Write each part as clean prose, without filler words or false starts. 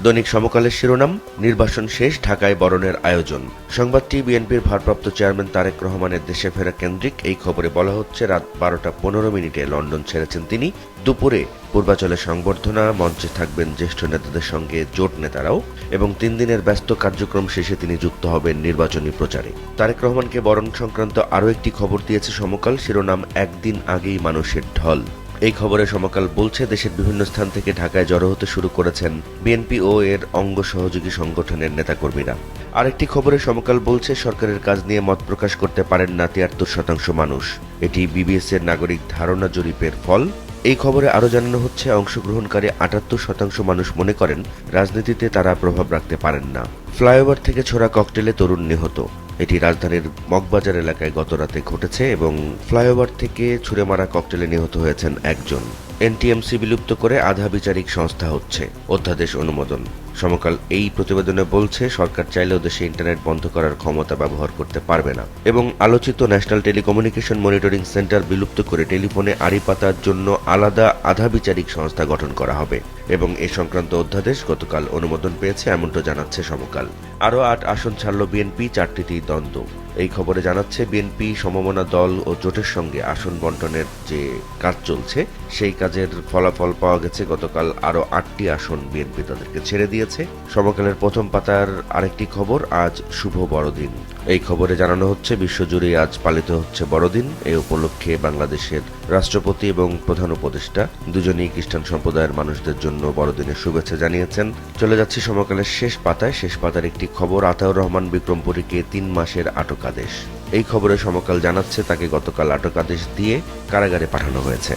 দৈনিক সমকালের শিরোনাম, নির্বাচন শেষ, ঢাকায় বরণের আয়োজন। সংবাদটি বিএনপির ভারপ্রাপ্ত চেয়ারম্যান তারেক রহমানের দেশে ফেরা কেন্দ্রিক। এই খবরে বলা হচ্ছে, রাত 12:15 লন্ডন ছেড়েছেন তিনি। দুপুরে পূর্বাচলে সংবর্ধনা, মঞ্চে থাকবেন জ্যেষ্ঠ নেতাদের সঙ্গে জোট নেতারাও, এবং 3 দিনের ব্যস্ত কার্যক্রম শেষে তিনি যুক্ত হবেন নির্বাচনী প্রচারে। তারেক রহমানকে বরণ সংক্রান্ত আরও একটি খবর দিয়েছে সমকাল, শিরোনাম, একদিন আগেই মানুষের ঢল। এই খবরে সমকাল বলছে, দেশের বিভিন্ন স্থান থেকে ঢাকায় জড়ো হতে শুরু করেছেন বিএনপি ও এর অঙ্গ সহযোগী সংগঠনের নেতাকর্মীরা। আরেকটি খবরে সমকাল বলছে, সরকারের কাজ নিয়ে মত প্রকাশ করতে পারেন না 73% মানুষ। এটি বিবিএস এর নাগরিক ধারণা জরিপের ফল। এই খবরে আরও জানানো হচ্ছে, অংশগ্রহণকারী 78% মানুষ মনে করেন রাজনীতিতে তারা প্রভাব রাখতে পারেন না। ফ্লাইওভার থেকে ছোড়া ককটেলে তরুণ নিহত। এটি রাজধানীর মগবাজার এলাকায় গতরাতে ঘটেছে এবং ফ্লাইওভার থেকে ছুড়ে মারা ককটেলে নিহত হয়েছেন একজন। এনটিএমসি বিলুপ্ত করে আধা বিচারিক সংস্থা হচ্ছে, অধ্যাদেশ অনুমোদন। সমকাল এই প্রতিবেদনে বলছে, সরকার চাইলেও দেশে ইন্টারনেট বন্ধ করার ক্ষমতা ব্যবহার করতে পারবে না, এবং আলোচিত ন্যাশনাল টেলিকমিউনিকেশন মনিটরিং সেন্টার বিলুপ্ত করে টেলিফোনে আড়ি পাতার জন্য আলাদা আধা বিচারিক সংস্থা গঠন করা হবে, এবং এ সংক্রান্ত অধ্যাদেশ গতকাল অনুমোদন পেয়েছে, এমনটা জানাচ্ছে সমকাল। আরও 8 আসন ছাড়ল বিএনপি, 4টিতেই দ্বন্দ্ব। এই খবরে জানাচ্ছে, বিএনপি সমমনা দল ও জোটের সঙ্গে আসন বন্টনের যে কাজ চলছে, সেই কাজের ফলাফল পাওয়া গেছে। গতকাল আরও 8টি আসন বিএনপি তাদেরকে ছেড়ে দিয়েছে। সমকালের প্রথম পাতার আরেকটি খবর, আজ শুভ বড়দিন। এই খবরে জানানো হচ্ছে, বিশ্বজুড়ে আজ পালিত হচ্ছে বড়দিন। এই উপলক্ষে বাংলাদেশের রাষ্ট্রপতি এবং প্রধান উপদেষ্টা দুজনেই খ্রিস্টান সম্প্রদায়ের মানুষদের জন্য বড়দিনের শুভেচ্ছা জানিয়েছেন। চলে যাচ্ছি সমকালের শেষ পাতায়। শেষ পাতার একটি খবর, আতাউর রহমান বিক্রমপুরীকে 3 মাসের আটক আদেশ। এই খবরে সমকাল জানাচ্ছে, তাকে গতকাল আটক আদেশ দিয়ে কারাগারে পাঠানো হয়েছে।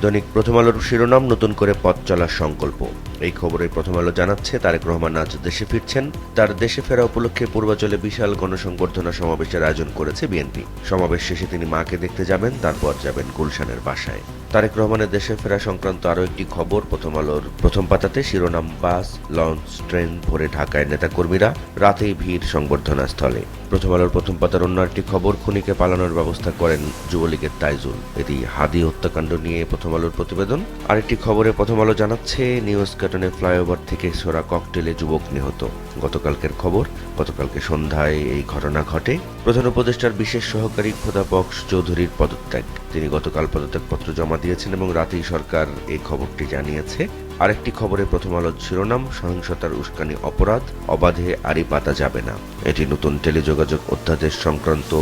দৈনিক প্রথম আলোর শিরোনাম, নতুন করে পথ চলার সংকল্প। এই খবরে প্রথম আলো জানাচ্ছে, তারেক রহমান আজ দেশে ফিরছেন। তার দেশে ফেরা উপলক্ষে পূর্বাচলে বিশাল গণসংবর্ধনা সমাবেশের আয়োজন করেছে বিএনপি। সমাবেশ শেষে তিনি মাকে দেখতে যাবেন, তারপর যাবেন গুলশানের বাসায়। তারেক রহমানের দেশে ফেরা সংক্রান্ত আরও একটি খবর প্রথম আলোর প্রথম পাতাতে, শিরোনাম, বাস, লঞ্চ, ট্রেন ভরে ঢাকায় নেতাকর্মীরা, রাতেই ভিড় সংবর্ধনা স্থলে। প্রথম আলোর প্রথম পাতার অন্য একটি খবর, খুনিকে পালানোর ব্যবস্থা করেন যুবলীগের তাইজুল। এটি হাদি হত্যাকাণ্ড নিয়ে প্রথম আলোর প্রতিবেদন। আরেকটি খবরে প্রথম আলো জানাচ্ছে, নিউ স্কাটনে ফ্লাইওভার থেকে ছোড়া ককটেলে যুবক নিহত। গতকালকের খবর, গতকালকে সন্ধ্যায় এই ঘটনা ঘটে। প্রধান উপদেষ্টার বিশেষ সহকারী খোদাবক্স চৌধুরীর পদত্যাগ। তিনি গতকাল পদত্যাগপত্র জমা দিয়েছেন এবং রাতেই সরকার এই খবরটি জানিয়েছে। আরেকটি খবরে প্রথম আলোর শিরোনাম, সহিংসতার উস্কানি অপরাধ, অবাধে আড়ি পাতা যাবে না। এটি নতুন টেলিযোগাযোগ অধ্যাদেশ সংক্রান্ত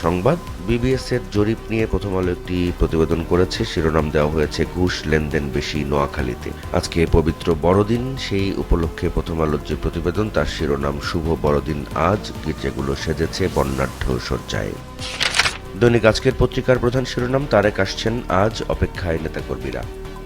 সংবাদ। বিবিএস এর জরিপ নিয়ে প্রথম আলো একটি প্রতিবেদন করেছে, শিরোনাম দেওয়া হয়েছে, ঘুষ লেনদেন বেশি নোয়াখালীতে। আজকে পবিত্র বড়দিন, সেই উপলক্ষে প্রথম আলোর যে প্রতিবেদন, তার শিরোনাম, শুভ বড়দিন আজ, গির্জাগুলো সেজেছে বর্ণাঢ্য সজ্জায়। দৈনিক আজকের পত্রিকার প্রধান শিরোনাম, তারেক আসছেন আজ, অপেক্ষায় নেতাকর্মীরা।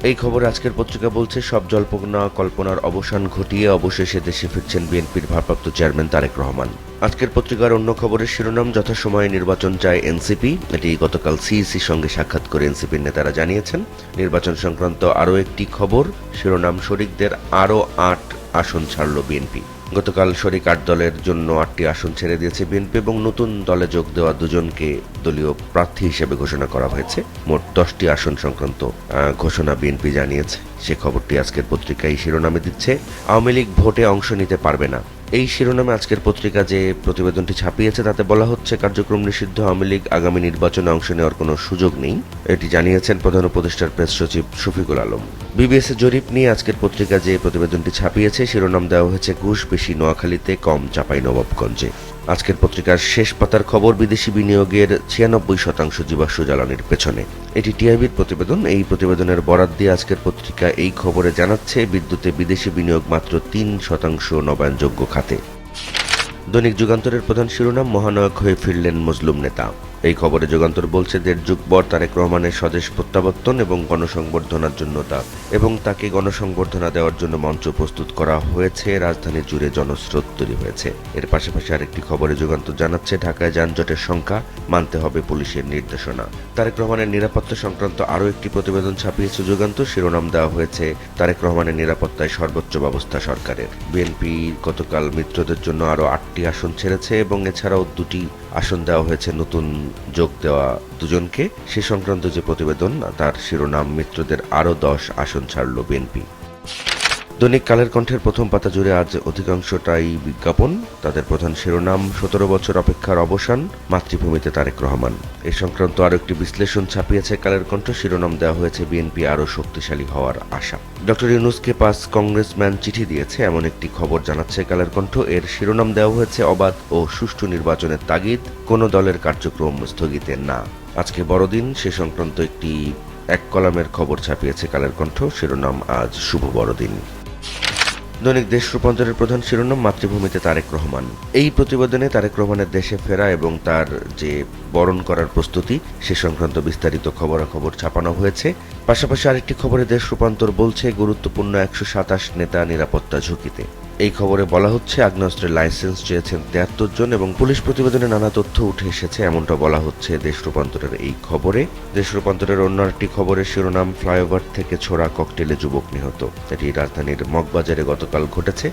এই খবর আজকের পত্রিকা বলছে, সব জল্পনা কল্পনার অবসান ঘটিয়ে অবশেষে দেশে ফিরছেন বিএনপির ভারপ্রাপ্ত চেয়ারম্যান তারেক রহমান। আজকের পত্রিকার অন্য খবরের শিরোনাম, যথাসময়ে নির্বাচন চায় এনসিপি। এটি গতকাল সিইসির সঙ্গে সাক্ষাৎ করে এনসিপির নেতারা জানিয়েছেন। নির্বাচন সংক্রান্ত আরও একটি খবর, শিরোনাম, শরিকদের আরও 8 আসন ছাড়ল বিএনপি। গতকাল শরিক 8 দলের জন্য 8টি আসন ছেড়ে দিয়েছে বিএনপি এবং নতুন দলে যোগ দেওয়া 2জনকে দলীয় প্রার্থী হিসেবে ঘোষণা করা হয়েছে। মোট 10টি আসন সংক্রান্ত ঘোষণা বিএনপি জানিয়েছে। সে খবরটি আজকের পত্রিকায় শিরোনামে দিচ্ছে, আওয়ামী লীগ ভোটে অংশ নিতে পারবে না। এই শিরোনামে আজকের পত্রিকা যে প্রতিবেদনটি ছাপিয়েছে তাতে বলা হচ্ছে, কার্যক্রম নিষিদ্ধ, আওয়ামী লীগ আগামী নির্বাচনে অংশ নেওয়ার কোনো সুযোগ নেই। এটি জানিয়েছেন প্রধান উপদেষ্টার প্রেস সচিব শফিকুল আলম। বিবিএস জরিপ নিয়ে আজকের পত্রিকা যে প্রতিবেদনটি ছাপিয়েছে, শিরোনাম দেওয়া হয়েছে, ঘুষ বেশি নোয়াখালীতে, কম চাঁপাইনবাবগঞ্জে। আজকের পত্রিকার শেষ পাতার খবর, বিদেশি বিনিয়োগের 96% জীবাশ্ম জ্বালানির পেছনে। এটি টিআইবির প্রতিবেদন। এই প্রতিবেদনের বরাত দিয়ে আজকের পত্রিকা এই খবরে জানাচ্ছে, বিদ্যুতে বিদেশি বিনিয়োগ মাত্র 3% নবায়নযোগ্য খাতে। দৈনিক যুগান্তরের প্রধান শিরোনাম, মহানায়ক হয়ে ফিরলেন মজলুম নেতা। এই খবরে যুগান্তর বলছে, 1.5 যুগ পর তারেক রহমানের স্বদেশ প্রত্যাবর্তন এবং গণসংবর্ধনার জন্য তাকে গণসংবর্ধনা দেওয়ার জন্য মঞ্চ প্রস্তুত করা হয়েছে। রাজধানী জুড়ে জনস্রোত তৈরি হয়েছে। এর পাশাপাশি আরেকটি খবরে যুগান্তর জানাচ্ছে, ঢাকায় যানজটের সংখ্যা, মানতে হবে পুলিশের নির্দেশনা। তারেক রহমানের নিরাপত্তা সংক্রান্ত আরও একটি প্রতিবেদন ছাপিয়েছে যুগান্তর। শিরোনাম দেওয়া হয়েছে, তারেক রহমানের নিরাপত্তায় সর্বোচ্চ ব্যবস্থা সরকারের। বিএনপি গতকাল মিত্রদের জন্য আরও 8টি আসন ছেড়েছে এবং এছাড়াও 2টি আসন দেওয়া হয়েছে নতুন যোগ দেওয়া 2জনকে। সে সংক্রান্ত যে প্রতিবেদন, তার শিরোনাম, মিত্রদের আরও 10 আসন ছাড়ল বিএনপি। দৈনিক কালের কণ্ঠের প্রথম পাতা জুড়ে আজ অধিকাংশটাই বিজ্ঞাপন। তাদের প্রধান শিরোনাম ১৭ বছর অপেক্ষার অবসান, মাতৃভূমিতে তারেক রহমান। এ সংক্রান্ত আরও একটি বিশ্লেষণ ছাপিয়েছে কালের কণ্ঠ। শিরোনাম দেওয়া হয়েছে বিএনপি আরও শক্তিশালী হওয়ার আশা। ডক্টর ইউনূসকে ৫ কংগ্রেসম্যান চিঠি দিয়েছে, এমন একটি খবর জানাচ্ছে কালের কণ্ঠ। এর শিরোনাম দেওয়া হয়েছে অবাধ ও সুষ্ঠু নির্বাচনের তাগিদ, কোনো দলের কার্যক্রম স্থগিতের না। আজকে বড়দিন, সে সংক্রান্ত একটি এক কলামের খবর ছাপিয়েছে কালের কণ্ঠ। শিরোনাম আজ শুভ বড়দিন। দৈনিক দেশ রূপান্তরের প্রধান শিরোনাম মাতৃভূমিতে তারেক রহমান। এই প্রতিবেদনে তারেক রহমানের দেশে ফেরা এবং তার যে বরণ করার প্রস্তুতি সে সংক্রান্ত বিস্তারিত খবরাখবর ছাপানো হয়েছে। পাশাপাশি আরেকটি খবরে দেশ রূপান্তর বলছে গুরুত্বপূর্ণ ১২৭ নেতা নিরাপত্তা ঝুঁকিতে। এই খবরে বলা হচ্ছে আগ্নেয়াস্ত্রের লাইসেন্স চেয়েছেন ৭৩ জন এবং পুলিশ প্রতিবেদনে নানা তথ্য উঠে এসেছে, এমনটা বলা হচ্ছে দেশ রূপান্তরের এই খবরে। দেশ রূপান্তরের অন্য একটি খবরের শিরোনাম ফ্লাইওভার থেকে ছোড়া ককটেলে যুবক নিহত। এটি রাজধানীর মগবাজারে গতকাল ঘটেছে।